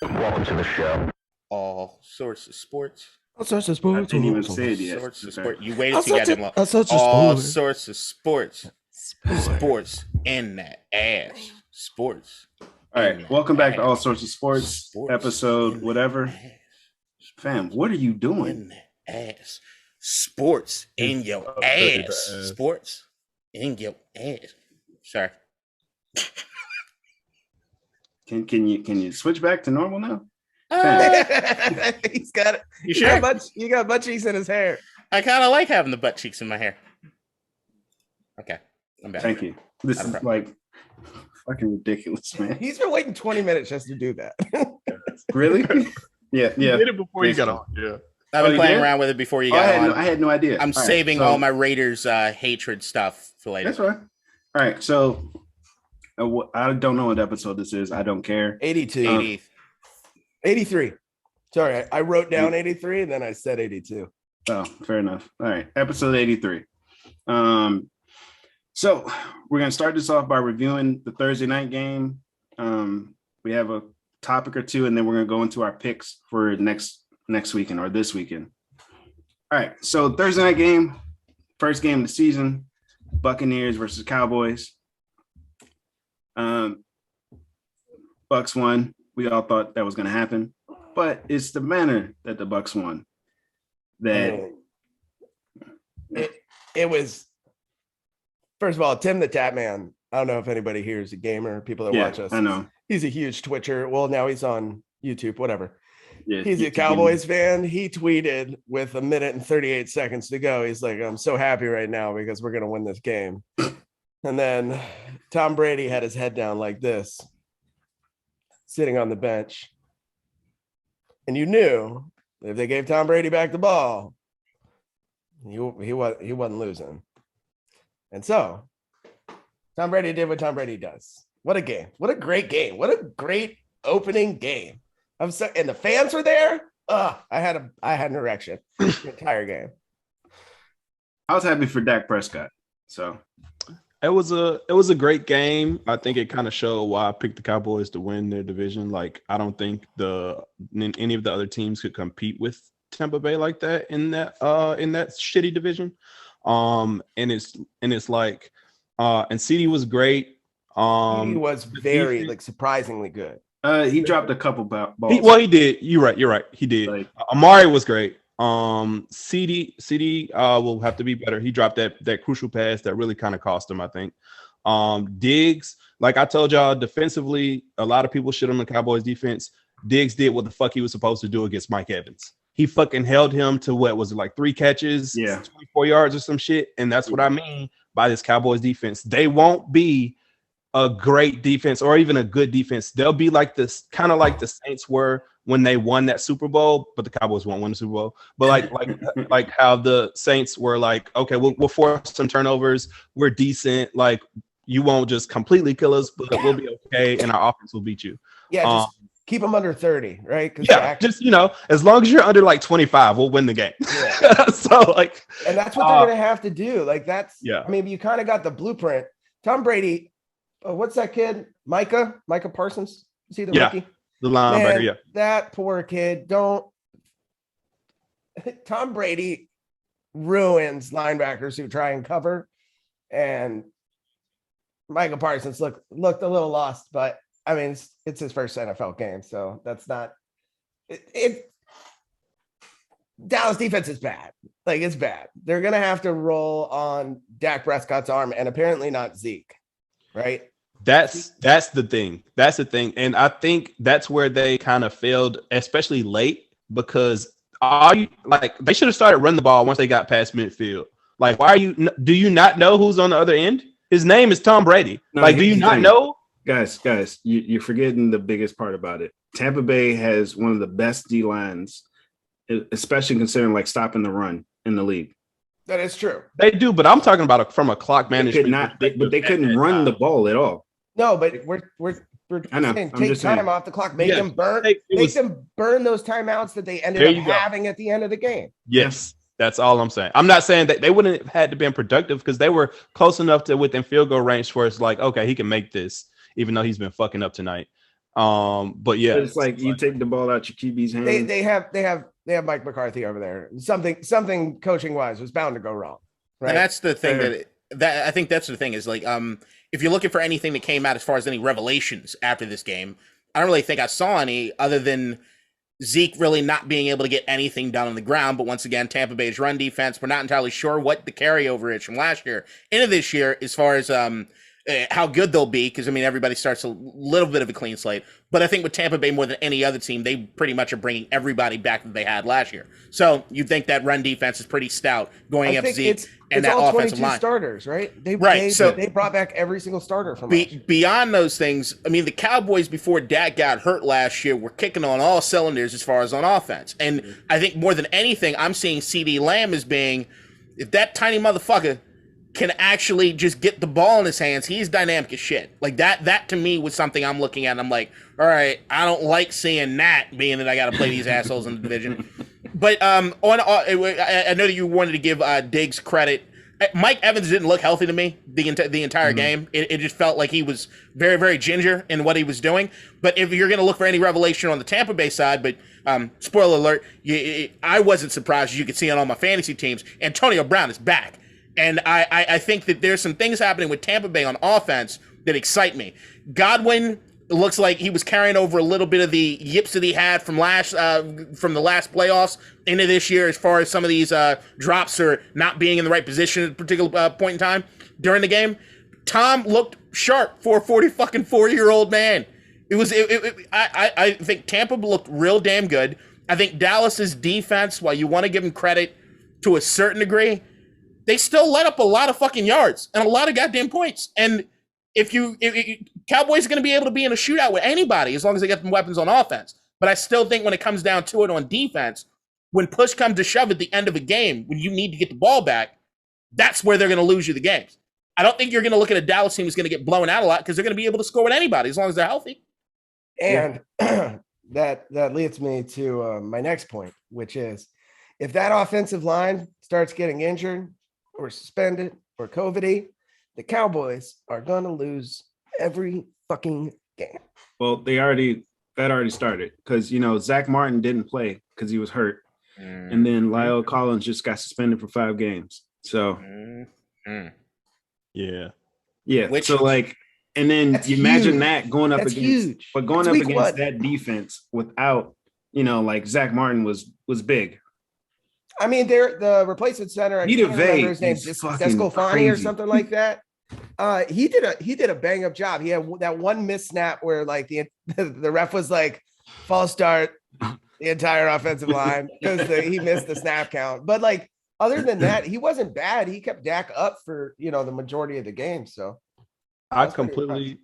Welcome to the show. All sorts of sports. All sorts of sports. I didn't even say it yet. Sorts of sports. You waited All to get sorts it long. of- all sorts of All sports. sorts of sports. Sports in that ass. Sports. All right, welcome back to All Sorts of Sports, episode in whatever. that ass. Fam, what are you doing? In that ass. Sports in your ass. Sports in your ass. Sorry. Can you switch back to normal now? He's got it. You sure? You got butt cheeks in his hair. I kind of like having the butt cheeks in my hair. Okay, I'm back. Thank you. This is like fucking ridiculous, man. He's been waiting 20 minutes just to do that. Really? Yeah. You did it before you got on. Yeah. I've been you playing did? around with it before you got on. I had no idea. I'm saving all my Raiders hatred stuff for later. That's right. All right, so I don't know what episode this is. I don't care. 82. 83. Sorry, I wrote down 83 and then I said 82. Oh, fair enough. All right, episode 83. So we're gonna start this off by reviewing the Thursday night game. We have a topic or two, and then we're gonna go into our picks for next weekend or this weekend. All right, so Thursday night game, first game of the season, Buccaneers versus Cowboys. Bucs won. We all thought that was going to happen, but it's the manner that the Bucs won that it was. First of all, Tim the Tap Man. I don't know if anybody here is a gamer. People that watch us. I know he's a huge Twitcher. Well, now he's on YouTube. Whatever. Yeah, he's a Cowboys fan. He tweeted with 1 minute and 38 seconds to go. He's like, "I'm so happy right now because we're going to win this game." And then Tom Brady had his head down like this, sitting on the bench. And you knew if they gave Tom Brady back the ball, he wasn't losing. And so Tom Brady did what Tom Brady does. What a game. What a great game. What a great opening game. And the fans were there. I had an erection the entire game. I was happy for Dak Prescott. So It was a great game. I think it kind of showed why I picked the Cowboys to win their division. Like, I don't think any of the other teams could compete with Tampa Bay like that in that shitty division. And it's like and CD was great. He was very surprisingly good. He dropped a couple balls. He did. You're right. He did. Like, Amari was great. CD will have to be better. He dropped that crucial pass that really kind of cost him, I think. Diggs, like I told y'all, defensively, a lot of people shit on the Cowboys defense. Diggs did what the fuck he was supposed to do against Mike Evans. He fucking held him to what was it, like 3 catches, 24 yards or some shit. And that's what I mean by this Cowboys defense. They won't be a great defense or even a good defense. They'll be like this, kind of like the Saints were when they won that Super Bowl, but the Cowboys won't win the Super Bowl. But like how the Saints were like, okay, we'll force some turnovers. We're decent. Like, you won't just completely kill us, but we'll be okay, and our offense will beat you. Yeah, just keep them under 30, right? Yeah, just as long as you're under like 25, we'll win the game. Yeah. So like, and that's what they're gonna have to do. Like that's I mean, you kind of got the blueprint. Tom Brady, what's that kid? Micah Parsons? Is he the rookie? The linebacker, Man, that poor kid. Tom Brady ruins linebackers who try and cover, and Michael Parsons looked a little lost, but I mean, it's his first NFL game, so that's not it. Dallas defense is bad. Like, it's bad. They're gonna have to roll on Dak Prescott's arm, and apparently not Zeke, right? That's the thing. That's the thing. And I think that's where they kind of failed, especially late, because they should have started running the ball once they got past midfield. Like, do you not know who's on the other end? His name is Tom Brady. No, do you not know? Guys, you're forgetting the biggest part about it. Tampa Bay has one of the best D lines, especially considering like stopping the run in the league. That is true. They do, but I'm talking about from a clock management. They couldn't run the ball at all. No, but we're saying take time off the clock, make them burn those timeouts that they ended up having at the end of the game. Yes, that's all I'm saying. I'm not saying that they wouldn't have had to been productive because they were close enough to within field goal range where it's like, okay, he can make this, even though he's been fucking up tonight. But yeah, it's like you take the ball out your QB's hands. They have Mike McCarthy over there. Something coaching wise was bound to go wrong. Right. And that's the thing that I think that's the thing is like, if you're looking for anything that came out as far as any revelations after this game, I don't really think I saw any other than Zeke really not being able to get anything done on the ground. But once again, Tampa Bay's run defense, we're not entirely sure what the carryover is from last year into this year as far as how good they'll be. Because, I mean, everybody starts a little bit of a clean slate. But I think with Tampa Bay more than any other team, they pretty much are bringing everybody back that they had last year. So you think that run defense is pretty stout going up Zeke and that all offensive 22 line. starters, right? They brought back every single starter from beyond those things. I mean, the Cowboys before Dak got hurt last year were kicking on all cylinders as far as on offense. And I think more than anything, I'm seeing CD Lamb as being, if that tiny motherfucker can actually just get the ball in his hands, he's dynamic as shit. Like that to me was something I'm looking at and I'm like, all right, I don't like seeing that, being that I got to play these assholes in the division. But I know that you wanted to give Diggs credit. Mike Evans didn't look healthy to me the entire game. It just felt like he was very, very ginger in what he was doing. But if you're going to look for any revelation on the Tampa Bay side, but spoiler alert, I wasn't surprised, as you could see on all my fantasy teams, Antonio Brown is back. And I think that there's some things happening with Tampa Bay on offense that excite me. Godwin looks like he was carrying over a little bit of the yips that he had from the last playoffs into this year as far as some of these drops or not being in the right position at a particular point in time during the game. Tom looked sharp for a 44-year-old man. I think Tampa looked real damn good. I think Dallas's defense, while you want to give them credit to a certain degree, they still let up a lot of fucking yards and a lot of goddamn points. And if Cowboys are going to be able to be in a shootout with anybody as long as they get them weapons on offense. But I still think when it comes down to it on defense, when push comes to shove at the end of a game, when you need to get the ball back, that's where they're going to lose you the games. I don't think you're going to look at a Dallas team who's going to get blown out a lot because they're going to be able to score with anybody as long as they're healthy. And that leads me to my next point, which is if that offensive line starts getting injured or suspended or COVID-y, the Cowboys are going to lose every fucking game. Well, that already started because, Zach Martin didn't play because he was hurt. And then Lyle Collins just got suspended for 5 games. So, yeah. And then you imagine that going up against what? that defense without, Zach Martin was big. I mean, the replacement center, I can't remember his name, Descofani or something like that. He did a bang up job. He had that one missed snap where like the ref was like false start the entire offensive line because he missed the snap count. But like other than that, he wasn't bad. He kept Dak up for the majority of the game. So I completely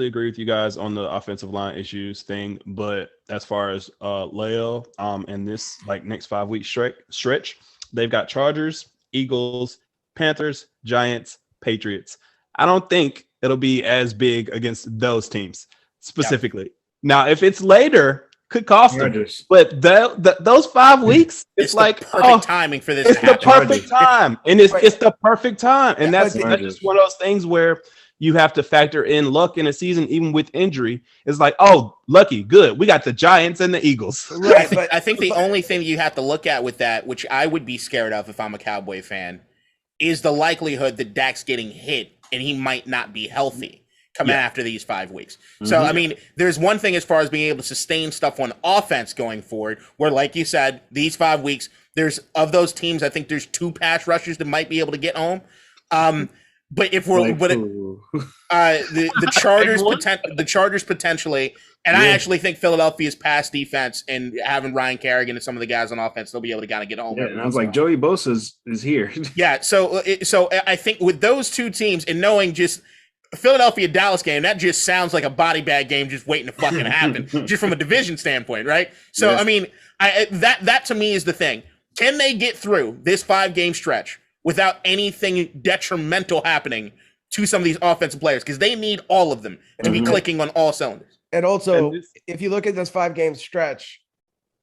agree with you guys on the offensive line issues thing. But as far as Leo and this like next 5-week stretch, they've got Chargers, Eagles, Panthers, Giants, Patriots. I don't think it'll be as big against those teams specifically. Yep. Now, if it's later, could cost them. But those 5 weeks, it's like perfect timing for this. It's the perfect time, and it's the perfect time, and that's just one of those things where you have to factor in luck in a season, even with injury. It's like, oh, lucky, good. We got the Giants and the Eagles. Right. I think the only thing you have to look at with that, which I would be scared of if I'm a Cowboy fan, is the likelihood that Dak's getting hit and he might not be healthy coming after these 5 weeks. So, I mean, there's one thing as far as being able to sustain stuff on offense going forward, where, like you said, these 5 weeks, of those teams, I think there's 2 pass rushers that might be able to get home. But if we're Like, ooh. the Chargers the Chargers potentially, and I Yeah. actually think Philadelphia's pass defense and having Ryan Kerrigan and some of the guys on offense, they'll be able to kind of get home. Yeah, and I was like, Joey Bosa is here. Yeah, so I think with those two teams and knowing just Philadelphia Dallas game, that just sounds like a body bag game just waiting to fucking happen, just from a division standpoint, right? So Yes. I mean, that to me is the thing. Can they get through this 5-game stretch without anything detrimental happening to some of these offensive players? Because they need all of them to be clicking on all cylinders. And also, if you look at this 5-game stretch,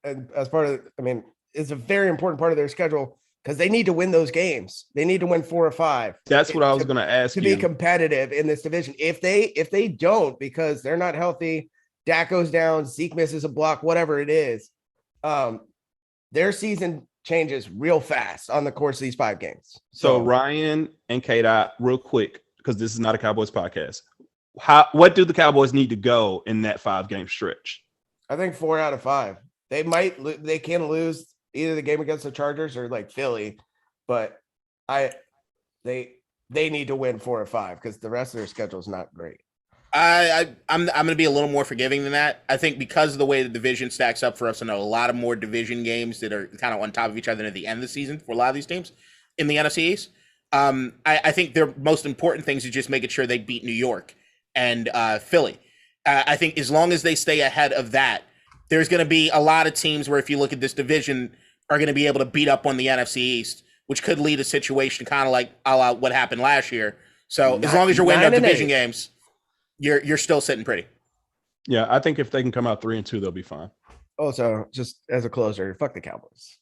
and as part of, I mean, it's a very important part of their schedule because they need to win those games. They need to win 4 or 5. That's what I was going to ask to you. be competitive in this division. If they don't, because they're not healthy, Dak goes down, Zeke misses a block, whatever it is, their season changes real fast on the course of these 5 games. So Ryan and K-Dot, real quick, because this is not a Cowboys podcast. What do the Cowboys need to go in that 5-game stretch? I think 4 out of 5. They can lose either the game against the Chargers or like Philly, but they need to win 4 or 5 because the rest of their schedule is not great. I'm going to be a little more forgiving than that. I think because of the way the division stacks up for us, I know a lot of more division games that are kind of on top of each other at the end of the season for a lot of these teams in the NFC East. I think their most important things is just making sure they beat New York and Philly. I think as long as they stay ahead of that, there's going to be a lot of teams where if you look at this division are going to be able to beat up on the NFC East, which could lead a situation kind of like a la what happened last year. So as long as you're winning up division games, you're still sitting pretty. Yeah, I think if they can come out 3-2, they'll be fine. Also, just as a closer, fuck the Cowboys.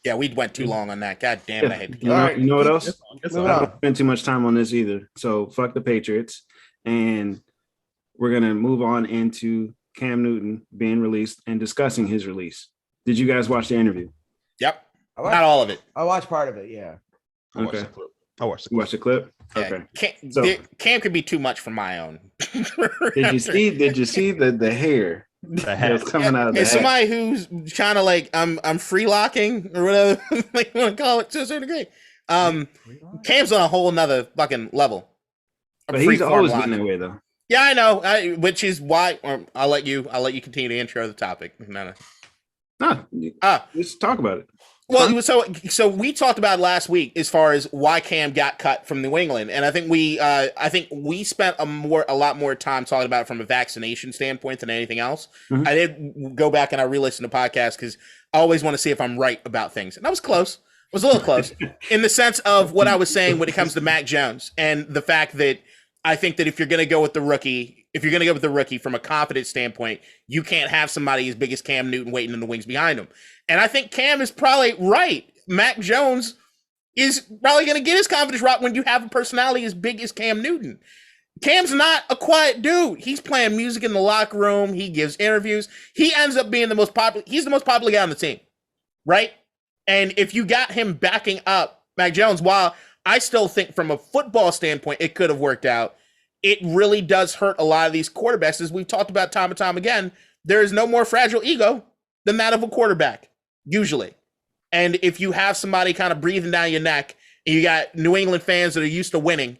Yeah, we went too long on that. God damn it, I hate the You know what else? I Moving don't on. spend too much time on this either. So fuck the Patriots. And we're going to move on into Cam Newton being released and discussing his release. Did you guys watch the interview? Yep. Not all of it. I watched part of it, yeah. Okay. I watched You watched the clip? Yeah. Okay. Cam could be too much for my own. Did you see the hair that's coming out of the It's hat? somebody who's kind of like I'm free locking or whatever like you want to call it to a certain degree. Cam's on a whole nother fucking level. But he's always been that way though. Yeah, I know. Which is why I'll let you continue to intro the topic. No. Let's talk about it. Well, so we talked about last week as far as why Cam got cut from New England, and I think we spent a lot more time talking about it from a vaccination standpoint than anything else. Mm-hmm. I did go back and I re-listened to podcasts because I always want to see if I'm right about things, and I was close. I was a little close in the sense of what I was saying when it comes to Mac Jones and the fact that I think that if you're going to go with the rookie from a confidence standpoint, you can't have somebody as big as Cam Newton waiting in the wings behind him. And I think Cam is probably right. Mac Jones is probably going to get his confidence right when you have a personality as big as Cam Newton. Cam's not a quiet dude. He's playing music in the locker room. He gives interviews. He ends up being he's the most popular guy on the team, right? And if you got him backing up Mac Jones, while I still think from a football standpoint, it could have worked out, it really does hurt a lot of these quarterbacks. As we've talked about time and time again, there is no more fragile ego than that of a quarterback, usually. And if you have somebody kind of breathing down your neck, and you got New England fans that are used to winning,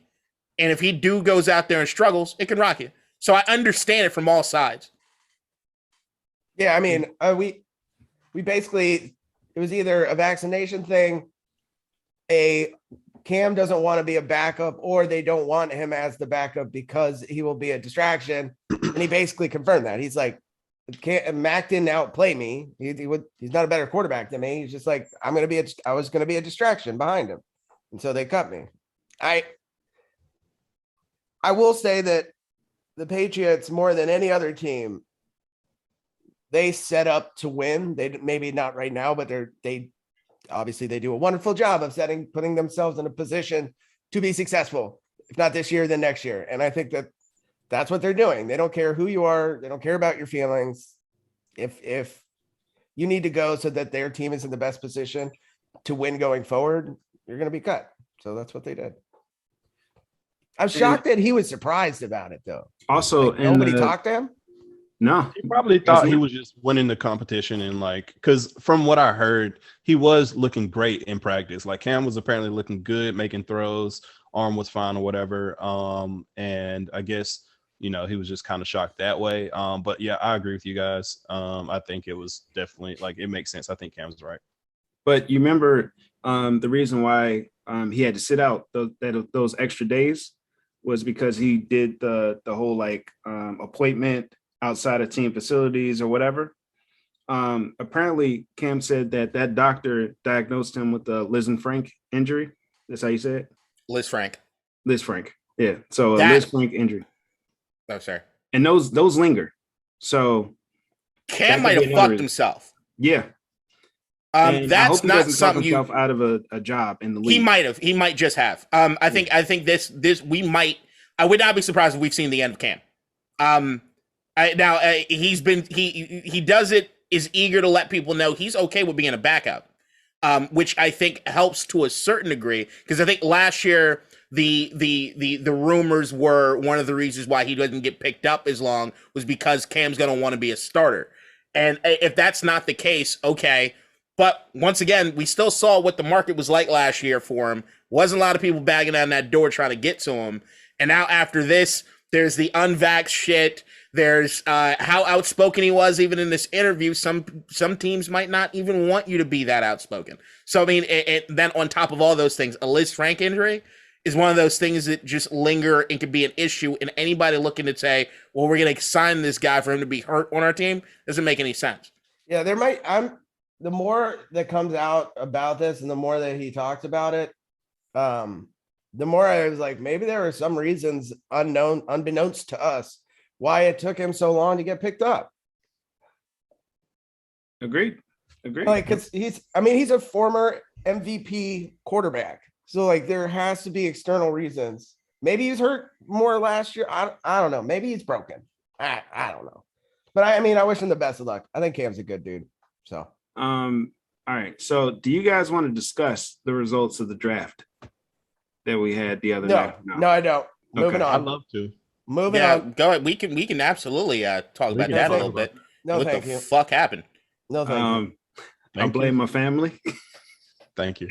and if he goes out there and struggles, it can rock you. So I understand it from all sides. Yeah, I mean, we basically, it was either a vaccination thing, Cam doesn't want to be a backup, or they don't want him as the backup because he will be a distraction. And he basically confirmed that. He's like, Mac didn't outplay me. He's not a better quarterback than me. He's just like, I was going to be a distraction behind him. And so they cut me. I will say that the Patriots, more than any other team, they set up to win. They maybe not right now, but they obviously they do a wonderful job of putting themselves in a position to be successful. If not this year, then next year. And I think that's what they're doing. They don't care who you are. They don't care about your feelings. If you need to go so that their team is in the best position to win going forward, you're going to be cut. So that's what they did. I'm shocked that he was surprised about it, though. Also, like, nobody talked to him. No, he probably thought he was just winning the competition, and because from what I heard, he was looking great in practice. Like Cam was apparently looking good, making throws arm was fine or whatever. And I guess, you know, he was just kind of shocked that way. But yeah, I agree with you guys. I think it was definitely like, it makes sense. I think Cam's right. But you remember the reason why he had to sit out those extra days was because he did the whole like appointment outside of team facilities or whatever. Apparently, Cam said that doctor diagnosed him with the Liz and Frank injury. That's how you say it? Liz Frank. Liz Frank. Yeah. So a Liz Frank injury. Oh, sorry. And those linger. So Cam might have fucked himself. Yeah. That's not something himself out of a job in the league. He might have. He might just have. I think this we might. I would not be surprised if we've seen the end of Cam. He does it, is eager to let people know he's okay with being a backup, which I think helps to a certain degree, because I think last year the rumors were one of the reasons why he doesn't get picked up as long was because Cam's going to want to be a starter. And if that's not the case, okay. But once again, we still saw what the market was like last year for him. Wasn't a lot of people bagging on that door trying to get to him. And now after this, there's the unvaxxed shit. There's how outspoken he was even in this interview. Some teams might not even want you to be that outspoken. So, I mean, then on top of all those things, a Liz Frank injury is one of those things that just linger and could be an issue. And anybody looking to say, well, we're going to sign this guy for him to be hurt on our team doesn't make any sense. Yeah, the more that comes out about this and the more that he talked about it, the more I was like, maybe there were some reasons unbeknownst to us, why it took him so long to get picked up. Agreed. Like, cause he's a former MVP quarterback. So like, there has to be external reasons. Maybe he's hurt more last year. I don't know. Maybe he's broken. I don't know. But I wish him the best of luck. I think Cam's a good dude. So. All right. So do you guys want to discuss the results of the draft that we had the other night? No, I don't. Moving on. I'd love to. Moving on. Go ahead. We can absolutely talk about that a little bit. No, what thank the you. Fuck happened? No, thank you. I blame my family. Thank you.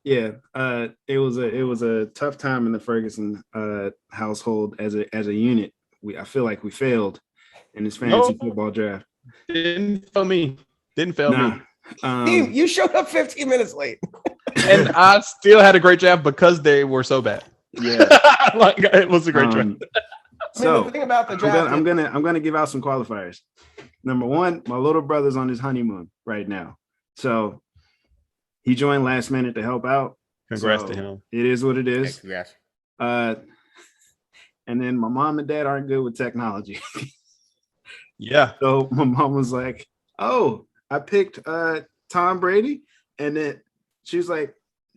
Yeah, it was a tough time in the Ferguson household as a unit. I feel like we failed in this fantasy football draft. Didn't fail me. Team, you showed up 15 minutes late. And I still had a great draft because they were so bad. Yeah. Like, it was a great draft. So the thing about the draft, I'm gonna give out some qualifiers. Number one, my little brother's on his honeymoon right now. So he joined last minute to help out. Congrats to him. It is what it is. Congrats. And then my mom and dad aren't good with technology. Yeah. So my mom was like, "Oh, I picked Tom Brady," and then she was like,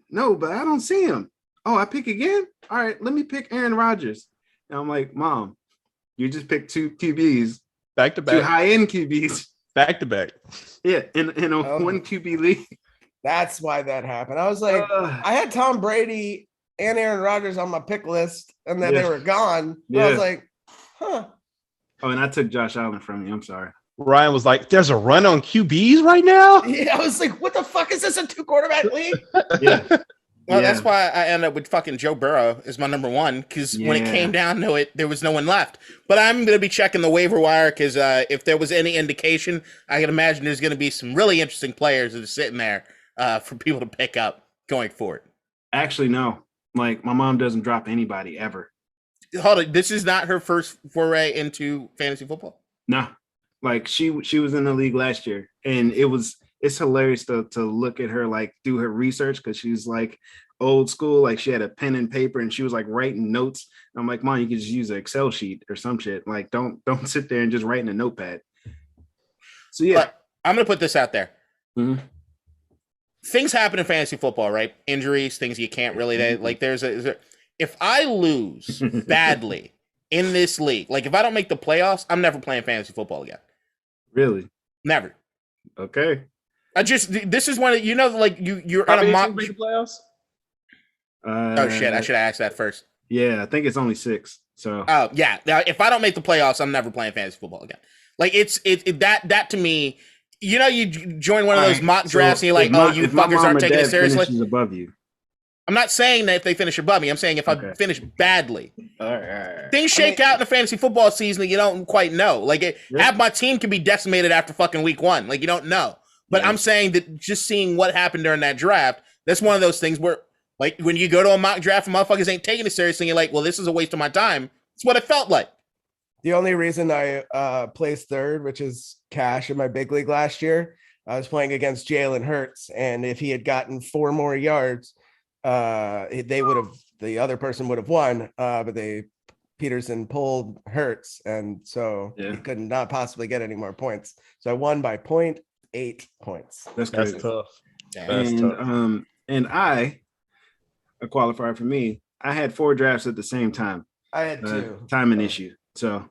"No, but I don't see him. Oh, I pick again? All right, let me pick Aaron Rodgers." And I'm like, "Mom, you just picked two QBs, back to back, 2 high-end QBs, back to back." Yeah, in a 1 QB league. That's why that happened. I was like, I had Tom Brady and Aaron Rodgers on my pick list, and then they were gone. I was like, huh. Oh, and I took Josh Allen from you. I'm sorry. Ryan was like, "There's a run on QBs right now." Yeah, I was like, "What the fuck is this? A 2-quarterback league?" Yeah. Well, that's why I ended up with fucking Joe Burrow as my number one, because when it came down to it, there was no one left. But I'm going to be checking the waiver wire, because if there was any indication, I can imagine there's going to be some really interesting players that are sitting there for people to pick up going forward. Actually, no. Like, my mom doesn't drop anybody ever. Hold on, this is not her first foray into fantasy football? No. Like, she was in the league last year, and it's hilarious to look at her, like, do her research, because she's like old school. Like, she had a pen and paper and she was like writing notes. I'm like, "Mom, you could just use an Excel sheet or some shit. Like, don't sit there and just write in a notepad." So yeah, but I'm gonna put this out there. Mm-hmm. Things happen in fantasy football, right? Injuries, things you can't really like. If I lose badly in this league, like if I don't make the playoffs, I'm never playing fantasy football again. Really? Never. Okay. This is one of, like you're How in a mock playoffs. Oh shit! I should have asked that first. Yeah, I think it's only 6. So. Oh yeah. Now, if I don't make the playoffs, I'm never playing fantasy football again. Like that to me. You join one of those mock drafts and you're like, "Oh, you fuckers aren't taking it seriously." She's above you. I'm not saying that if they finish above me. I'm saying if I finish badly. All right. Things shake out in the fantasy football season that you don't quite know. Like, half my team can be decimated after fucking week 1. Like, you don't know. But I'm saying that just seeing what happened during that draft, that's one of those things where, like, when you go to a mock draft and motherfuckers ain't taking it seriously, you're like, well, this is a waste of my time. It's what it felt like. The only reason I placed third, which is cash in my big league last year, I was playing against Jalen Hurts, and if he had gotten 4 more yards, the other person would have won. But Peterson pulled Hurts, and so he could not possibly get any more points. So I won by 0.8 points. That's tough. That's tough. And a qualifier for me, I had 4 drafts at the same time. I had 2. Timing issue. So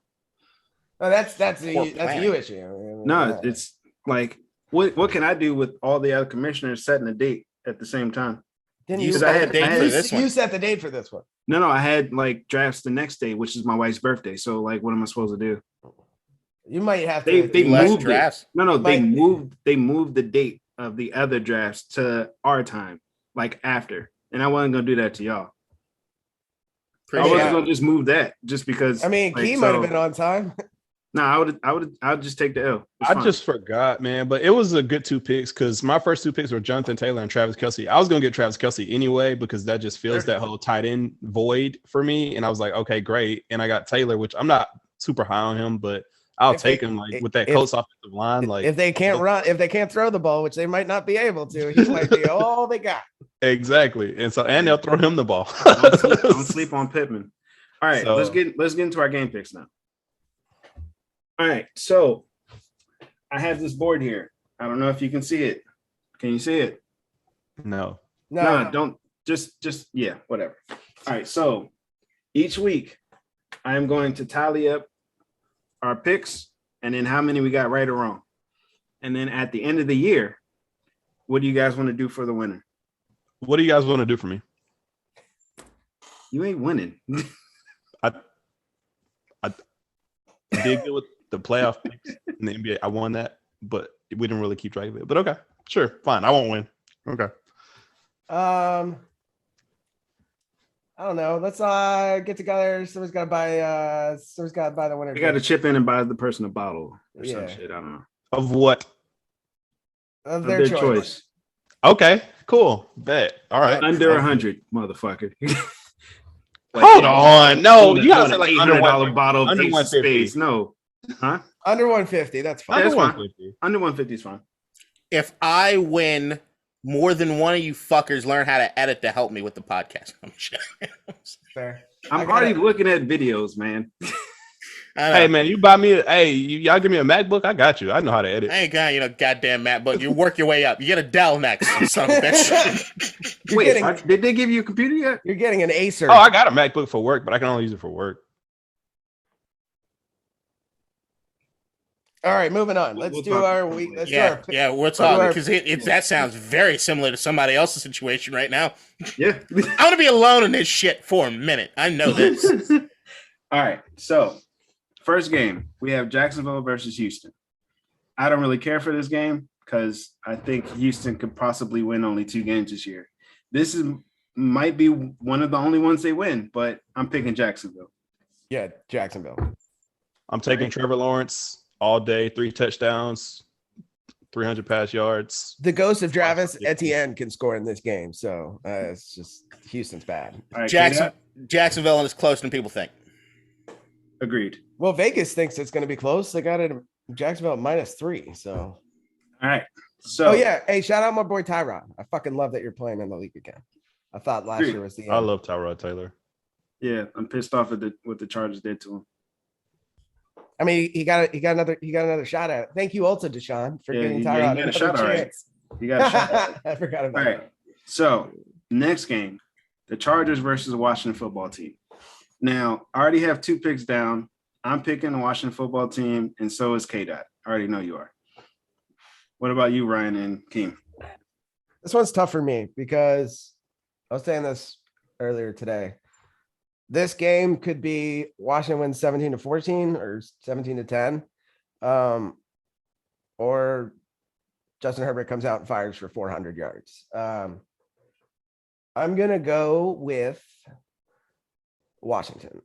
that's a you issue. No, it's like what can I do with all the other commissioners setting a date at the same time? You set the date for this one. No, I had like drafts the next day, which is my wife's birthday. So like, what am I supposed to do? You might have to. They moved drafts. They moved the date of the other drafts to our time, like after, and I wasn't gonna do that to y'all. I wasn't gonna just move that just because. I mean, Key might have been on time. No, I would just take the L. I just forgot, man. But it was a good 2 picks because my first 2 picks were Jonathan Taylor and Travis Kelce. I was gonna get Travis Kelce anyway because that just fills that whole tight end void for me. And I was like, okay, great. And I got Taylor, which I'm not super high on him, but I'll take him with that Colts offensive line. Like if they can't run, if they can't throw the ball, which they might not be able to, he might be all they got. Exactly. And they'll throw him the ball. Don't sleep on Pittman. All right, let's get into our game picks now. All right, so I have this board here. I don't know if you can see it. Can you see it? No, don't just whatever. All right, so each week I am going to tally up our picks and then how many we got right or wrong. And then at the end of the year, what do you guys want to do for the winner? What do you guys want to do for me? You ain't winning. I did good with the playoff picks in the NBA. I won that, but we didn't really keep track of it. But okay, sure, fine. I won't win. Okay. I don't know. Let's get together. Someone's got to buy the winner. You got to chip in and buy the person a bottle or some shit. I don't know. Of what? Of their choice. Okay, cool. Bet. All right. Under 100, motherfucker. Hold on. No, you gotta say like $100 bottle of under 150. No. Huh? Under 150, that's fine. That's fine. Under 150 is fine. If I win, more than one of you fuckers learn how to edit to help me with the podcast. Fair. I'm already looking at videos, man. Hey man, you buy me y'all give me a MacBook, I got you. I know how to edit. I ain't got goddamn MacBook. You work your way up. You get a Dell next, son of a bitch. Wait, did they give you a computer yet? You're getting an Acer. Oh, I got a MacBook for work, but I can only use it for work. All right, moving on. Let's do our week. We're talking because that sounds very similar to somebody else's situation right now. Yeah, I want to be alone in this shit for a minute. I know this. All right, so first game we have Jacksonville versus Houston. I don't really care for this game because I think Houston could possibly win only 2 games this year. This might be one of the only ones they win, but I'm picking Jacksonville. Yeah, Jacksonville. I'm taking Trevor Lawrence all day, 3 touchdowns, 300 pass yards. The ghost of Travis Etienne can score in this game, so it's just Houston's bad. Right, Jacksonville is closer than people think. Agreed. Well, Vegas thinks it's going to be close. They got it Jacksonville -3. So, all right. So, hey, shout out my boy Tyrod. I fucking love that you're playing in the league again. I thought last year was the end. I love Tyrod Taylor. Yeah, I'm pissed off at what the Chargers did to him. I mean, he got another shot at it. Thank you also, Deshaun, for getting Tyrod another chance. You got a shot. I forgot about that. All right. So next game, the Chargers versus the Washington football team. Now, I already have 2 picks down. I'm picking the Washington football team, and so is K-Dot. I already know you are. What about you, Ryan and Keem? This one's tough for me because I was saying this earlier today. This game could be Washington wins 17-14 or 17-10. Or Justin Herbert comes out and fires for 400 yards. I'm gonna go with Washington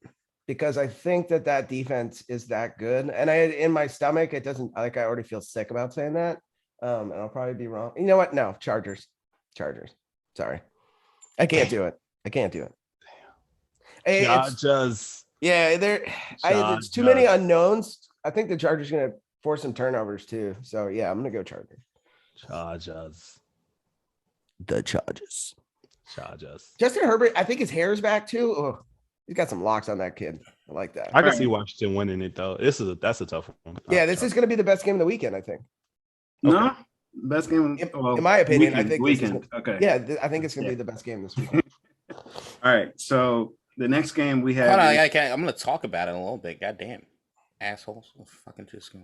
because I think that defense is that good. And in my stomach, it doesn't I already feel sick about saying that. And I'll probably be wrong. You know what? No, Chargers. Sorry. I can't do it. Chargers. Yeah, it's too many unknowns. I think the Chargers are gonna force some turnovers too. So yeah, I'm gonna go Chargers. The Chargers. Justin Herbert, I think his hair is back too. Oh, he's got some locks on that kid. I like that. I can see Washington winning it though. That's a tough one. Yeah, this is gonna be the best game of the weekend, I think. No, best game in my opinion. Weekend, I think weekend. Okay. Yeah, I think it's gonna be the best game this weekend. All right, so the next game we have. Hold on, I'm gonna talk about it in a little bit. God damn, assholes! Fucking just go.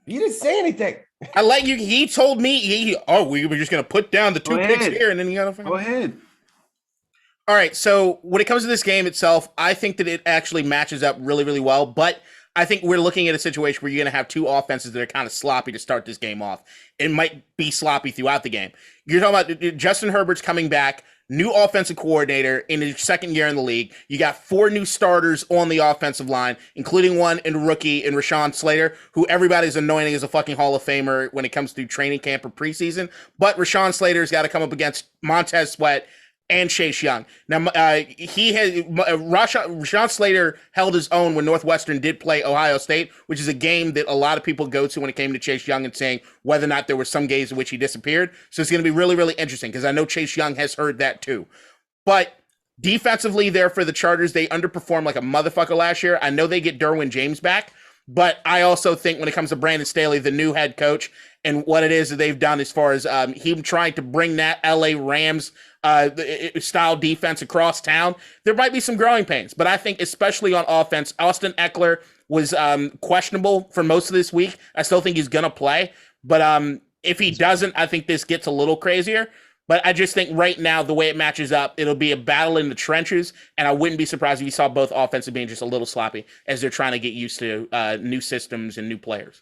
You didn't say anything. I let you. He told me. We were just gonna put down the two picks here, and then you gotta. Go ahead. All right. So when it comes to this game itself, I think that it actually matches up really, really well. But I think we're looking at a situation where you're gonna have two offenses that are kind of sloppy to start this game off. It might be sloppy throughout the game. You're talking about Justin Herbert's coming back. New offensive coordinator in his second year in the league. You got 4 new starters on the offensive line, including one in rookie in Rashawn Slater, who everybody's anointing as a fucking Hall of Famer when it comes to training camp or preseason. But Rashawn Slater's got to come up against Montez Sweat and Chase Young. Now, Rashawn Slater held his own when Northwestern did play Ohio State, which is a game that a lot of people go to when it came to Chase Young and saying whether or not there were some games in which he disappeared. So it's going to be really, really interesting because I know Chase Young has heard that too. But defensively there for the Chargers, they underperformed like a motherfucker last year. I know they get Derwin James back, but I also think when it comes to Brandon Staley, the new head coach, and what it is that they've done as far as him trying to bring that LA Rams style defense across town, there might be some growing pains. But I think especially on offense, Austin Eckler was questionable for most of this week. I still think he's going to play. But if he doesn't, I think this gets a little crazier. But I just think right now, the way it matches up, it'll be a battle in the trenches. And I wouldn't be surprised if you saw both offensive being just a little sloppy as they're trying to get used to new systems and new players.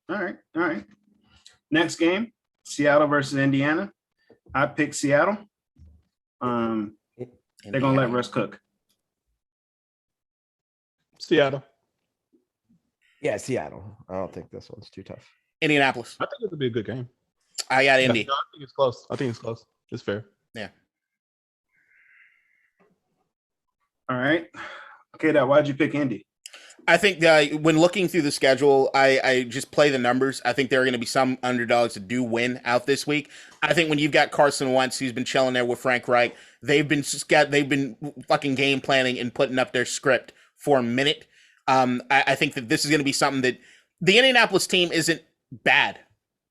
All right. Next game, Seattle versus Indiana. I picked Seattle. They're gonna let Russ cook. Seattle. Yeah, Seattle. I don't think this one's too tough. Indianapolis. I think it'll be a good game. I got Indy. I think it's close. It's fair. Yeah. All right. Okay, why'd you pick Indy? I think when looking through the schedule, I just play the numbers. I think there are going to be some underdogs that do win out this week. I think when you've got Carson Wentz, who's been chilling there with Frank Reich, they've been fucking game planning and putting up their script for a minute. I think that this is going to be something that the Indianapolis team isn't bad.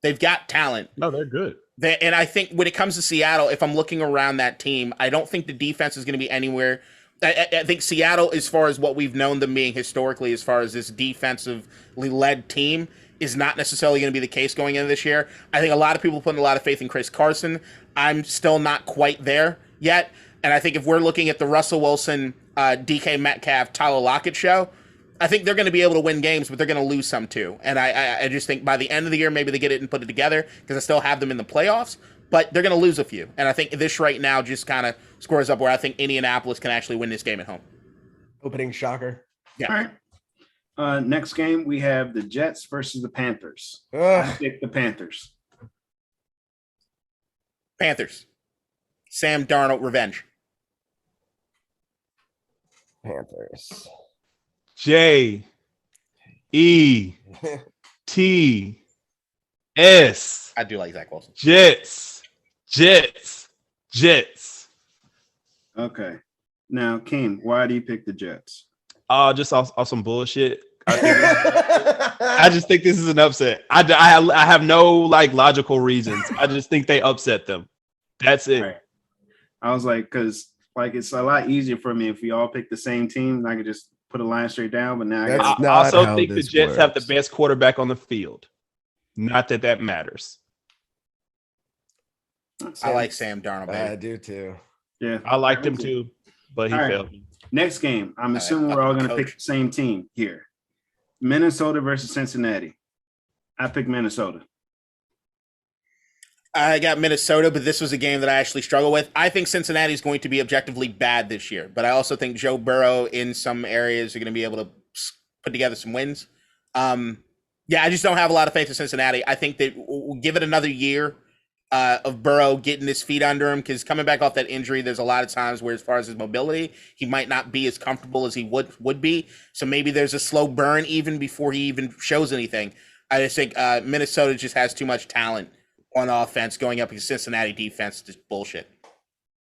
They've got talent. No, they're good. And I think when it comes to Seattle, if I'm looking around that team, I don't think the defense is going to be anywhere. I think Seattle, as far as what we've known them being historically, as far as this defensively led team, is not necessarily going to be the case going into this year. I think a lot of people putting a lot of faith in Chris Carson. I'm still not quite there yet. And I think if we're looking at the Russell Wilson, DK Metcalf, Tyler Lockett show, I think they're going to be able to win games, but they're going to lose some too. And I just think by the end of the year, maybe they get it and put it together because I still have them in the playoffs. But they're going to lose a few. And I think this right now just kind of scores up where I think Indianapolis can actually win this game at home. Opening shocker. Yeah. All right. Next game, we have the Jets versus the Panthers. I pick the Panthers. Panthers. Sam Darnold revenge. Panthers. Jets. I do like Zach Wilson. Jets. Okay. Now, King, why do you pick the Jets? Just off some bullshit. I just think this is an upset. I have no logical reasons. I just think they upset them. That's it. Right. I was like, because it's a lot easier for me if we all pick the same team. I could just put a line straight down. But now I also think the Jets have the best quarterback on the field. Not that matters. I like Sam Darnold. Baby. I do too. Yeah, I liked him too, but he failed me. Next game, I'm assuming we're all going to pick the same team here. Minnesota versus Cincinnati. I pick Minnesota. I got Minnesota, but this was a game that I actually struggle with. I think Cincinnati is going to be objectively bad this year, but I also think Joe Burrow in some areas are going to be able to put together some wins. Yeah, I just don't have a lot of faith in Cincinnati. I think that we'll give it another year of Burrow getting his feet under him, because coming back off that injury, there's a lot of times where, as far as his mobility, he might not be as comfortable as he would be. So maybe there's a slow burn even before he even shows anything. I just think Minnesota just has too much talent on offense going up against Cincinnati defense. Just bullshit.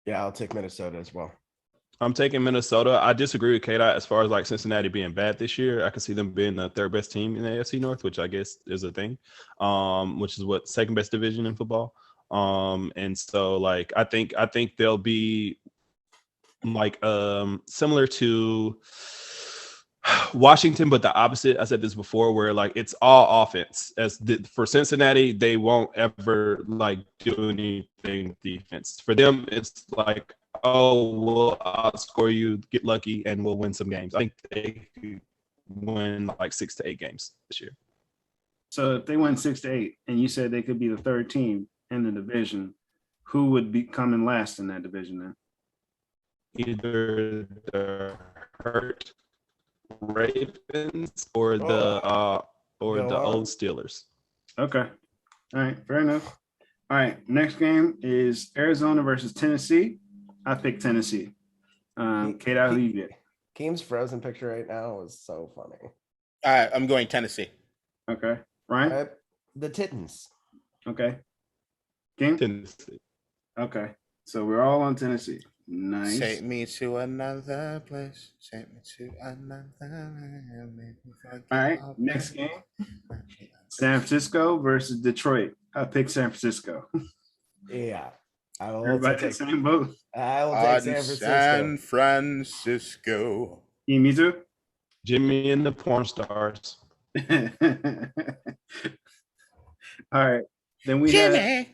Yeah, I'll take Minnesota as well. I'm taking Minnesota. I disagree with K-Dot as far as like Cincinnati being bad this year. I can see them being the third best team in the AFC North, which I guess is a thing, which is what second best division in football. And so like I think they'll be like similar to Washington, but the opposite. I said this before, where like it's all offense. For Cincinnati, they won't ever like do anything defense. For them, it's like, oh, we'll outscore you, get lucky, and we'll win some games. I think they could win like 6 to 8 games this year. So if they win 6 to 8, and you said they could be the third team in the division, who would be coming last in that division then? Either the hurt Ravens or the old Steelers. Okay. All right. Fair enough. All right. Next game is Arizona versus Tennessee. I picked Tennessee. Kate, who you get? Keem's frozen picture right now is so funny. I'm going Tennessee. Okay. Ryan? The Titans. Okay. Keem? Tennessee. Okay. So we're all on Tennessee. Nice. Take me to another place. Take me to another. All right. Next game. San Francisco versus Detroit. I picked San Francisco. Yeah. I will Everybody take the same boat. I will take San Francisco. San Francisco. Me too? Jimmy and the porn stars. All right. Then we Jimmy.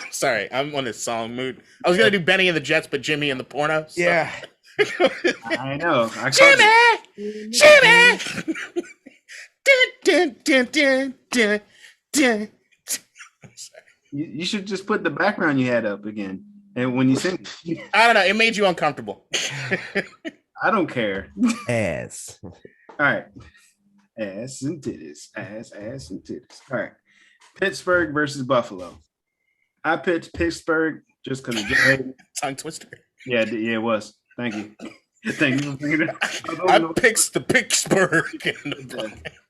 Sorry, I'm on a song mood. I was gonna do Benny and the Jets, but Jimmy and the porno. So. Yeah. I know. Jimmy. Dun, dun, dun, dun, dun. You should just put the background you had up again. And when you sing, I don't know. It made you uncomfortable. I don't care. Ass. All right. Ass and titties. Ass and titties. All right. Pittsburgh versus Buffalo. I picked Pittsburgh just because of Tongue twister. Yeah, it was. Thank you. Thank you for bringing it up. I picked the Pittsburgh.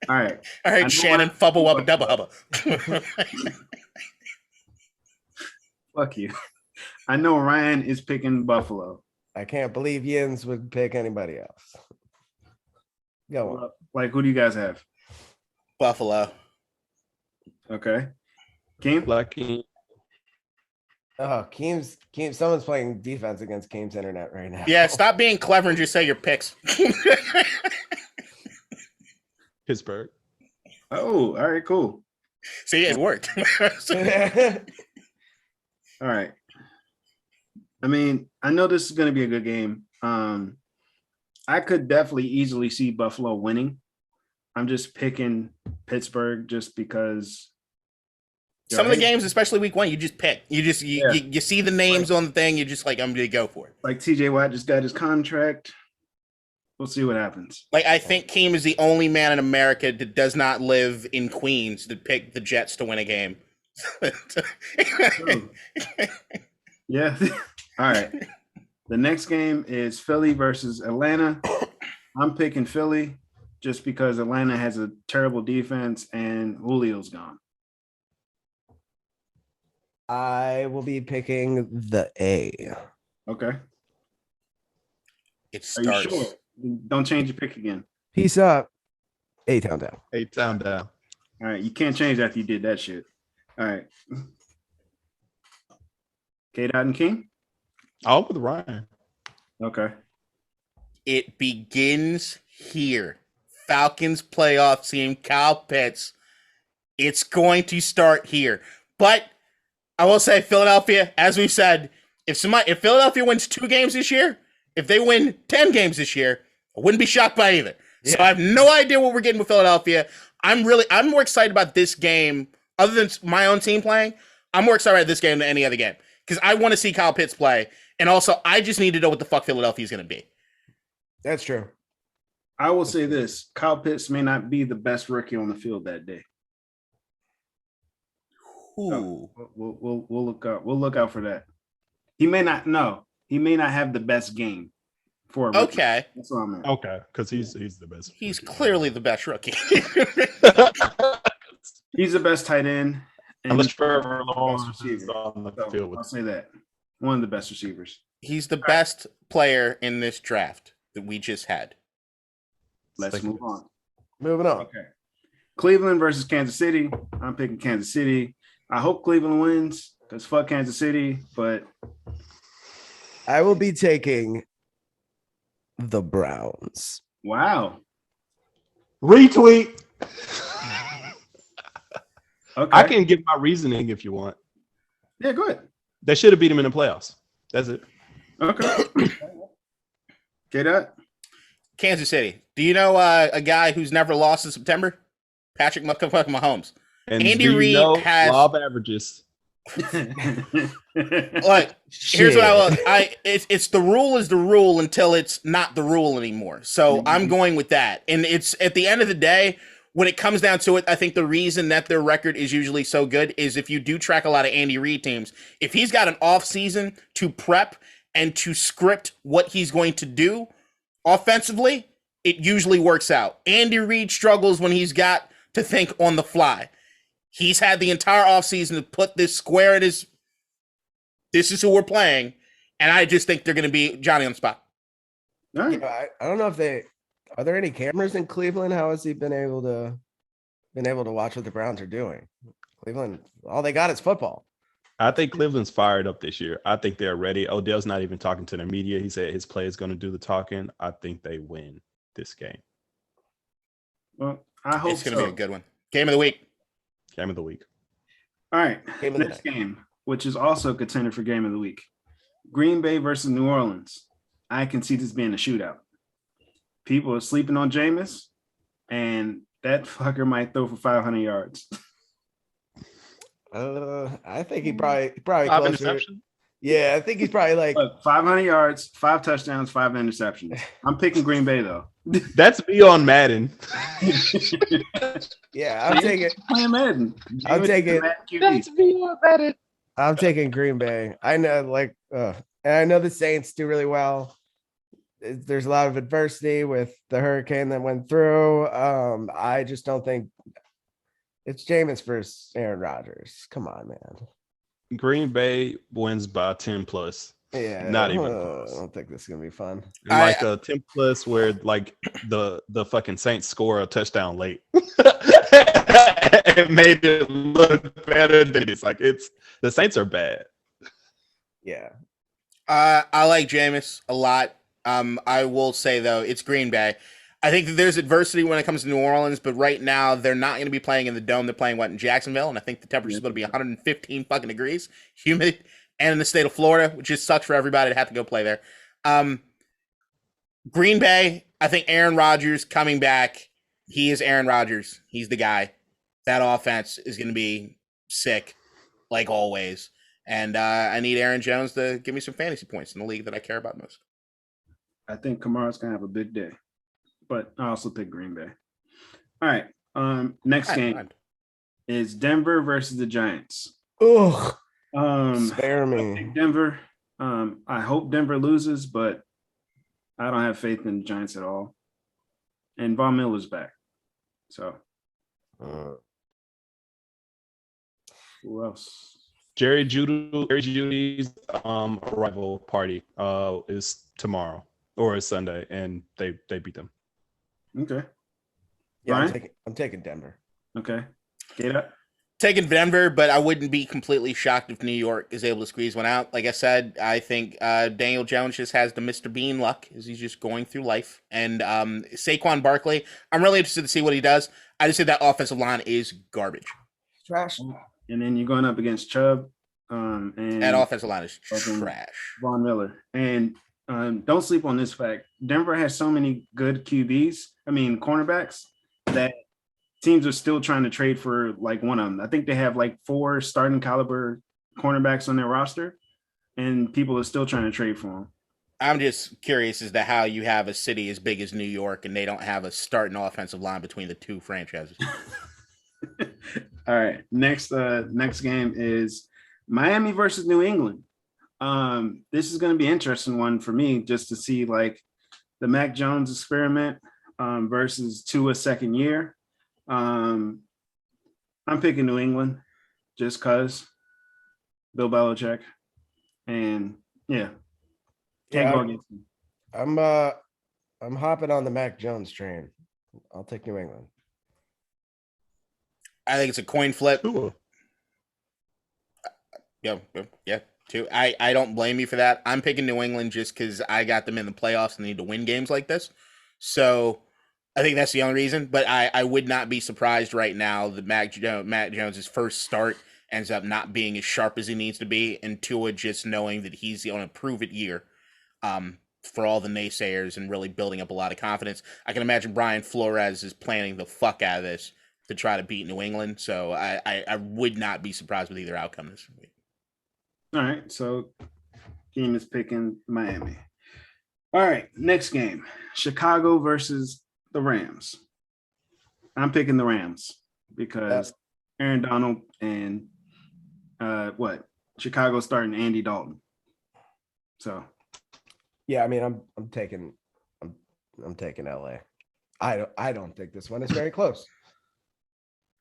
All right. All right, Shannon. Fubba wubba dubba hubba. Fuck you. I know Ryan is picking Buffalo. I can't believe Yins would pick anybody else. Go on. Like, who do you guys have? Buffalo. Okay. Keem? Lucky. Oh, Keem's someone's playing defense against Keem's internet right now. Yeah, stop being clever and just say your picks. Pittsburgh. Oh, all right, cool. See, it worked. All right. I mean, I know this is going to be a good game. I could definitely easily see Buffalo winning. I'm just picking Pittsburgh just because. Some of the games, especially week 1, you just pick. You see the names on the thing. You're just like, I'm going to go for it. Like TJ Watt just got his contract. We'll see what happens. Like, I think Keem is the only man in America that does not live in Queens that picked the Jets to win a game. Yeah. All right. The next game is Philly versus Atlanta. I'm picking Philly just because Atlanta has a terrible defense and Julio's gone. I will be picking the A. Okay. It starts. Are you sure? Don't change your pick again. Peace up. A-Town down. A-Town down. All right. You can't change after you did that shit. All right. K-Dot and King? I'll with Ryan. Okay. It begins here. Falcons playoff team, Kyle Pitts. It's going to start here. But I will say, Philadelphia, as we said, if Philadelphia wins 2 games this year, if they win 10 games this year, I wouldn't be shocked by either. Yeah. So I have no idea what we're getting with Philadelphia. I'm more excited about this game other than my own team playing, I'm more excited about this game than any other game because I want to see Kyle Pitts play, and also I just need to know what the fuck Philadelphia is going to be. That's true. I will say this: Kyle Pitts may not be the best rookie on the field that day. Ooh. So we'll look out. We'll look out for that. He may not. No, he may not have the best game for a rookie. Okay. That's what I meant. Okay, because he's the best. He's clearly the best rookie. He's the best tight end. And Unless he's Trevor the best Lawrence receiver. is on the So, field with I'll say that. One of the best receivers. He's the best player in this draft that we just had. Let's move on. Moving on. Okay. Cleveland versus Kansas City. I'm picking Kansas City. I hope Cleveland wins because fuck Kansas City, but I will be taking the Browns. wow. retweet. Okay. I can give my reasoning if you want. Yeah, go ahead. They should have beat him in the playoffs. That's it. Okay. Get that? Kansas City. Do you know a guy who's never lost in September? Patrick motherfucking Mahomes. And Andy do you Reid know has- law of averages. Look, here's what I will. It's the rule is the rule until it's not the rule anymore. So I'm going with that. And it's at the end of the day, when it comes down to it, I think the reason that their record is usually so good is if you do track a lot of Andy Reid teams, if he's got an off season to prep and to script what he's going to do offensively, it usually works out. Andy Reid struggles when he's got to think on the fly. He's had the entire offseason to put this square in his, this is who we're playing, and I just think they're going to be Johnny on the spot. All right. Yeah, I don't know if are there any cameras in Cleveland? How has he been able to watch what the Browns are doing? Cleveland, all they got is football. I think Cleveland's fired up this year. I think they're ready. Odell's not even talking to the media. He said his play is going to do the talking. I think they win this game. Well, I hope It's going to so. be a good one. Game of the week. Game of the week. All right. Game of the Next night. game, which is also a contender for game of the week. Green Bay versus New Orleans. I can see this being a shootout. People are sleeping on Jameis, and that fucker might throw for 500 yards. I think he probably 5 closer. interceptions. Yeah, I think he's probably like Look, 500 yards, 5 touchdowns, 5 interceptions. I'm picking Green Bay, though. That's me on Madden. yeah, I'm taking Playing Madden. I'm Jameis taking- is Madden QB. me on Madden. I'm taking Green Bay. I know, and I know the Saints do really well. There's a lot of adversity with the hurricane that went through. I just don't think it's Jameis versus Aaron Rodgers. Come on, man. Green Bay wins by 10 plus. Yeah, Not even I close. don't think this is gonna be fun. Like a 10 plus where like the fucking Saints score a touchdown late. It made it look better than it's like the Saints are bad. Yeah, I like Jameis a lot. I will say, though, it's Green Bay. I think that there's adversity when it comes to New Orleans, but right now they're not going to be playing in the Dome. They're playing, in Jacksonville, and I think the temperature is going to be 115 fucking degrees, humid, and in the state of Florida, which just sucks for everybody to have to go play there. Green Bay, I think Aaron Rodgers coming back, he is Aaron Rodgers. He's the guy. That offense is going to be sick, like always. And I need Aaron Jones to give me some fantasy points in the league that I care about most. I think Kamara's going to have a big day. But I also pick Green Bay. All right. Next game is Denver versus the Giants. ugh, I spare me. pick Denver. I hope Denver loses, but I don't have faith in the Giants at all. And Von Miller's back. So who else? Jerry Judy's arrival party is tomorrow or is Sunday, and they beat them. Okay. Yeah, Ryan? I'm taking Denver. Okay. Get up. Taking Denver, but I wouldn't be completely shocked if New York is able to squeeze one out. Like I said, I think Daniel Jones just has the Mr. Bean luck as he's just going through life. And Saquon Barkley, I'm really interested to see what he does. I just think that offensive line is garbage. Trash. And then you're going up against Chubb. And That offensive line is Okay. trash. Von Miller. And don't sleep on this fact. Denver has so many good cornerbacks that teams are still trying to trade for like one of them. I think they have like 4 starting caliber cornerbacks on their roster, and people are still trying to trade for them. I'm just curious as to how you have a city as big as New York and they don't have a starting offensive line between the two franchises. All right. Next game is Miami versus New England. This is going to be an interesting one for me just to see like the Mac Jones experiment versus Tua's second year. I'm picking New England just because Bill Belichick. And yeah. Can't go against him. I'm hopping on the Mac Jones train. I'll take New England. I think it's a coin flip. Ooh. Yeah, too. I don't blame you for that. I'm picking New England just because I got them in the playoffs and need to win games like this. So I think that's the only reason. But I would not be surprised right now that Matt Jones' first start ends up not being as sharp as he needs to be, and Tua just knowing that he's on a prove-it year for all the naysayers and really building up a lot of confidence. I can imagine Brian Flores is planning the fuck out of this to try to beat New England. So I would not be surprised with either outcome this week. All right, so team is picking Miami. All right, next game, Chicago versus the Rams. I'm picking the Rams because Aaron Donald and Chicago starting Andy Dalton. So yeah, I mean, I'm taking LA. I don't think this one is very close.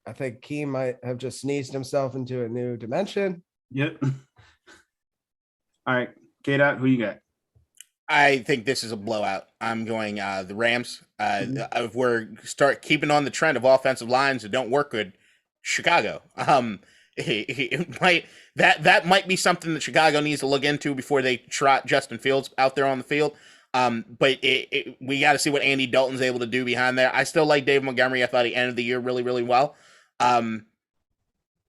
I think Keem might have just sneezed himself into a new dimension. Yep. All right, K-Dot, who you got? I think this is a blowout. I'm going the Rams. If we're start keeping on the trend of offensive lines that don't work good, Chicago. It might be something that Chicago needs to look into before they trot Justin Fields out there on the field. But we got to see what Andy Dalton's able to do behind there. I still like Dave Montgomery. I thought he ended the year really, really well.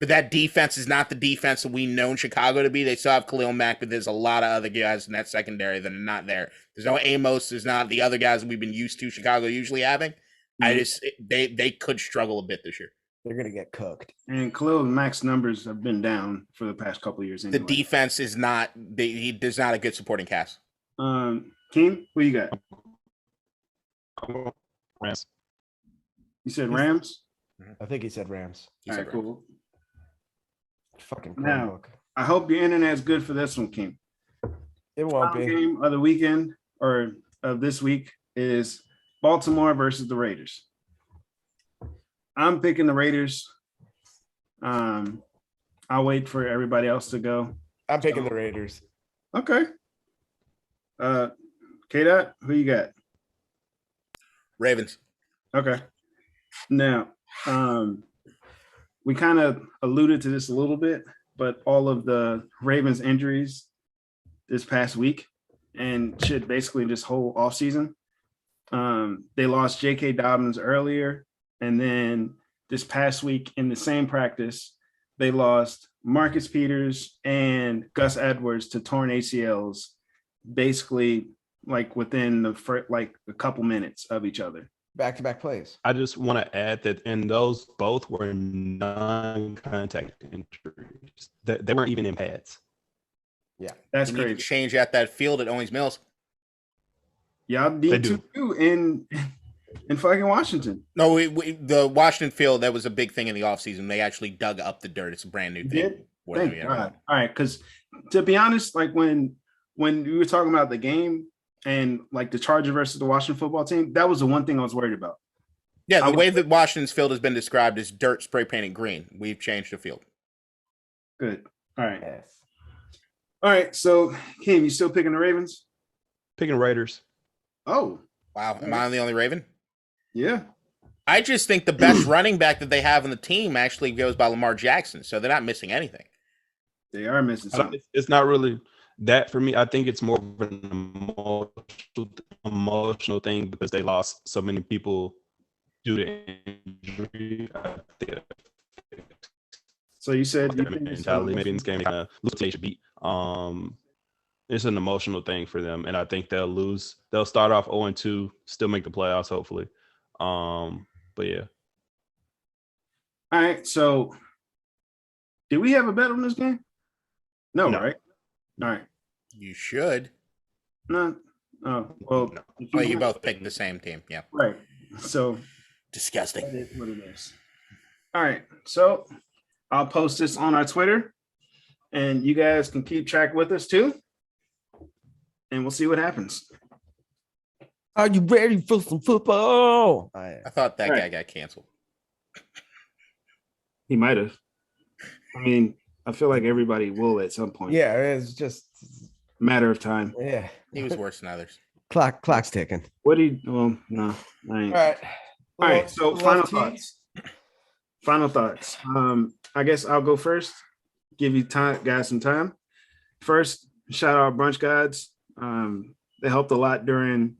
But that defense is not the defense that we known Chicago to be. They still have Khalil Mack, but there's a lot of other guys in that secondary that are not there. There's no Amos. There's not the other guys that we've been used to Chicago usually having. They could struggle a bit this year. They're going to get cooked. And Khalil Mack's numbers have been down for the past couple of years. Anyway. The defense is not. There's not a good supporting cast. Keem, who you got? Rams. You said Rams? I think he said Rams. All right, cool. Fucking now, book. I hope your internet's good for this one, Keem. It won't be. Game of the weekend or of this week is Baltimore versus the Raiders. I'm picking the Raiders. I'll wait for everybody else to go. I'm picking the Raiders. Okay. K-Dot, who you got? Ravens. Okay. Now, we kind of alluded to this a little bit, but all of the Ravens injuries this past week and shit basically this whole offseason. They lost J.K. Dobbins earlier, and then this past week in the same practice, they lost Marcus Peters and Gus Edwards to torn ACLs, basically like within the first, like a couple minutes of each other. Back-to-back plays. I just want to add that, and those both were non-contact injuries. They weren't even in pads. Yeah, that's You need to crazy. change out that field at Owings Mills. Y'all need to do in fucking Washington. No, the Washington field, that was a big thing in the offseason. They actually dug up the dirt. It's a brand new thing. Did? Thank God. All right, because to be honest, like when we were talking about the game and like the Chargers versus the Washington football team, that was the one thing I was worried about. Yeah, the way that Washington's field has been described as dirt spray painted green. We've changed the field. Good. All right. Yes. All right. So, Kim, you still picking the Ravens? Picking Raiders. Oh, Wow. Am I the only Raven? yeah. I just think the best running back that they have on the team actually goes by Lamar Jackson. So they're not missing anything. They are missing something. It's not really that for me. I think it's more of an emotional thing because they lost so many people due to injury. So you said you think mentality. Maybe in this game they kind of lose what they should beat. It's an emotional thing for them, and I think they'll lose. They'll start off 0-2, still make the playoffs, hopefully. But yeah. All right. So, did we have a bet on this game? No, No. right? All right. You should. No. Oh, well. No. Well, you both picked the same team. Yeah. Right. So, Disgusting. that is what it is. All right. So, I'll post this on our Twitter, and you guys can keep track with us too. And we'll see what happens. Are you ready for some football? I thought that guy got canceled. He might have. I mean, I feel like everybody will at some point. Yeah, it's just Matter of time. yeah. He was worse than others. Clock's ticking. What do you? Well, no, I ain't. All right. All right. So Little final tease. thoughts. Final thoughts. I guess I'll go first. Give you time, guys, some time. First, shout out Brunch Gods. They helped a lot during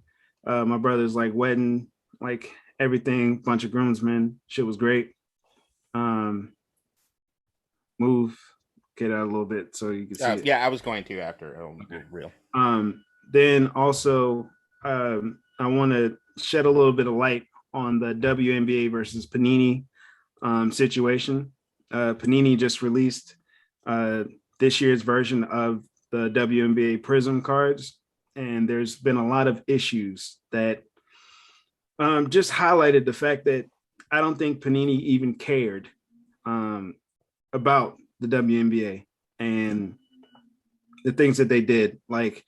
my brother's like wedding, like everything. Bunch of groomsmen. Shit was great. Move, get out a little bit so you can see it. Yeah, I was going to after. Real. Then also, I want to shed a little bit of light on the WNBA versus Panini situation. Panini just released this year's version of the WNBA Prism cards, and there's been a lot of issues that just highlighted the fact that I don't think Panini even cared about the WNBA and the things that they did. Like,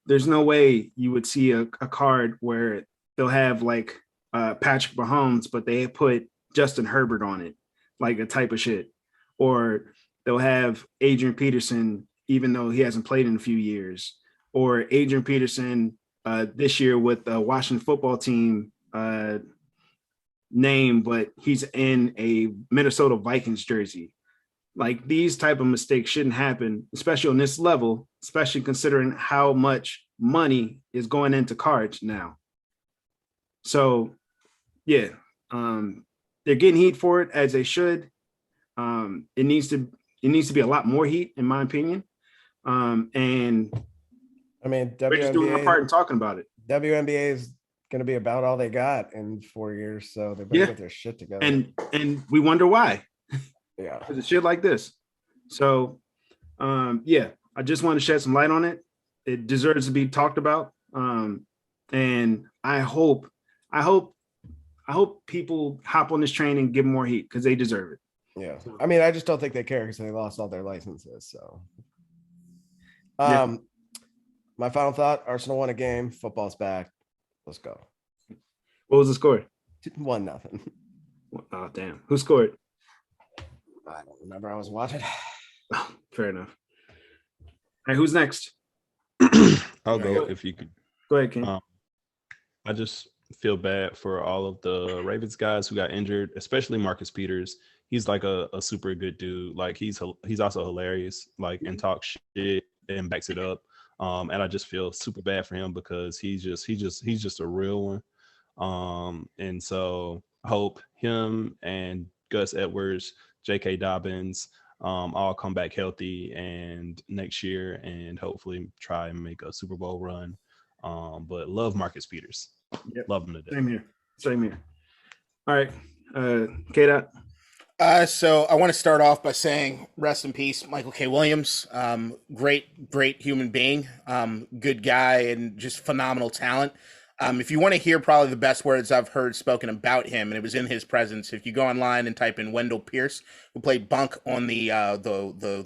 there's no way you would see a card where they'll have like Patrick Mahomes, but they put Justin Herbert on it, like a type of shit. Or they'll have Adrian Peterson, even though he hasn't played in a few years. Or Adrian Peterson this year with the Washington football team name, but he's in a Minnesota Vikings jersey. Like, these type of mistakes shouldn't happen, especially on this level, especially considering how much money is going into cards now. So, yeah, they're getting heat for it, as they should. It needs to be a lot more heat, in my opinion. And I mean, we're just doing our part in talking about it. WNBA is going to be about all they got in 4 years, so they better get their shit together. And we wonder why. Yeah, because of shit like this. So, yeah, I just want to shed some light on it. It deserves to be talked about. And I hope people hop on this train and give more heat because they deserve it. Yeah. I mean, I just don't think they care because they lost all their licenses. So, Yeah. My final thought: Arsenal won a game. Football's back. Let's go. What was the score? 1-0. Oh, damn. Who scored? I don't remember. I was watching. Oh, fair enough. All right, who's next? I'll go if you could. Go ahead, King. I just feel bad for all of the Ravens guys who got injured, especially Marcus Peters. He's like a super good dude. Like, he's also hilarious, like, and talks shit and backs it up. And I just feel super bad for him because he's just a real one. And so I hope him and Gus Edwards, J.K. Dobbins, all come back healthy and next year and hopefully try and make a Super Bowl run. But love Marcus Peters. Yep. Love him to death. Same here. All right. K-Dot. So I want to start off by saying rest in peace, Michael K. Williams. Great human being, good guy, and just phenomenal talent. If you want to hear probably the best words I've heard spoken about him, and it was in his presence, if you go online and type in Wendell Pierce, who played Bunk on the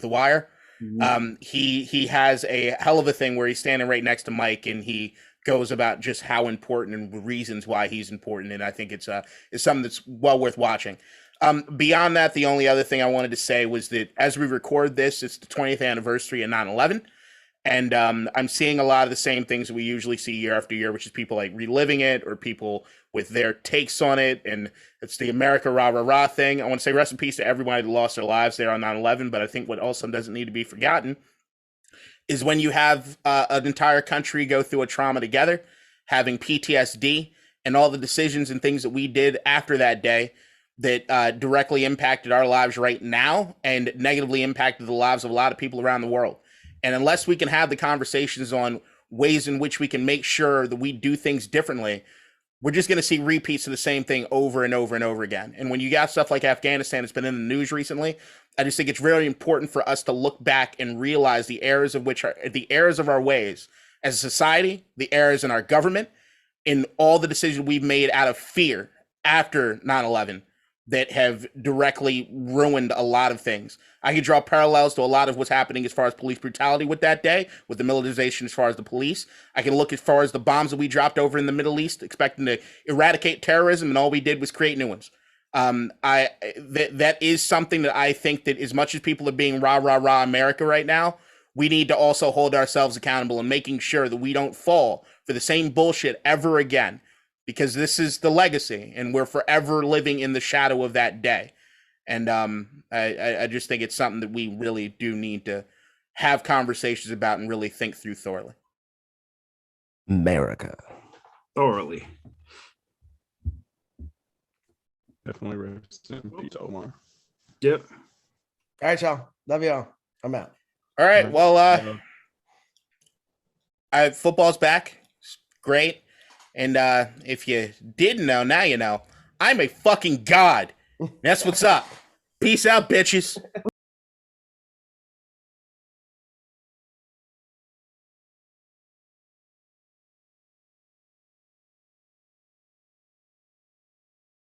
Wire, he has a hell of a thing where he's standing right next to Mike, and he goes about just how important and the reasons why he's important, and I think it's something that's well worth watching. Beyond that, the only other thing I wanted to say was that as we record this, it's the 20th anniversary of 9/11. And I'm seeing a lot of the same things that we usually see year after year, which is people like reliving it or people with their takes on it. And it's the America rah, rah, rah thing. I want to say rest in peace to everybody that lost their lives there on 9/11. But I think what also doesn't need to be forgotten is when you have an entire country go through a trauma together, having PTSD and all the decisions and things that we did after that day that directly impacted our lives right now and negatively impacted the lives of a lot of people around the world. And unless we can have the conversations on ways in which we can make sure that we do things differently, we're just going to see repeats of the same thing over and over and over again. And when you got stuff like Afghanistan that's been in the news recently, I just think it's really important for us to look back and realize the errors of our ways as a society, the errors in our government, in all the decisions we've made out of fear after 9/11 that have directly ruined a lot of things. I could draw parallels to a lot of what's happening as far as police brutality with that day, with the militarization as far as the police. I can look as far as the bombs that we dropped over in the Middle East, expecting to eradicate terrorism, and all we did was create new ones. That is something that I think that as much as people are being rah, rah, rah America right now, we need to also hold ourselves accountable and making sure that we don't fall for the same bullshit ever again, because this is the legacy and we're forever living in the shadow of that day. And I just think it's something that we really do need to have conversations about and really think through thoroughly. America. Thoroughly. Definitely rest in peace, Omar. Yep. All right, y'all. Love y'all. I'm out. All right. Well, football's back. It's great. And if you didn't know, now you know. I'm a fucking god. That's what's up. Peace out, bitches.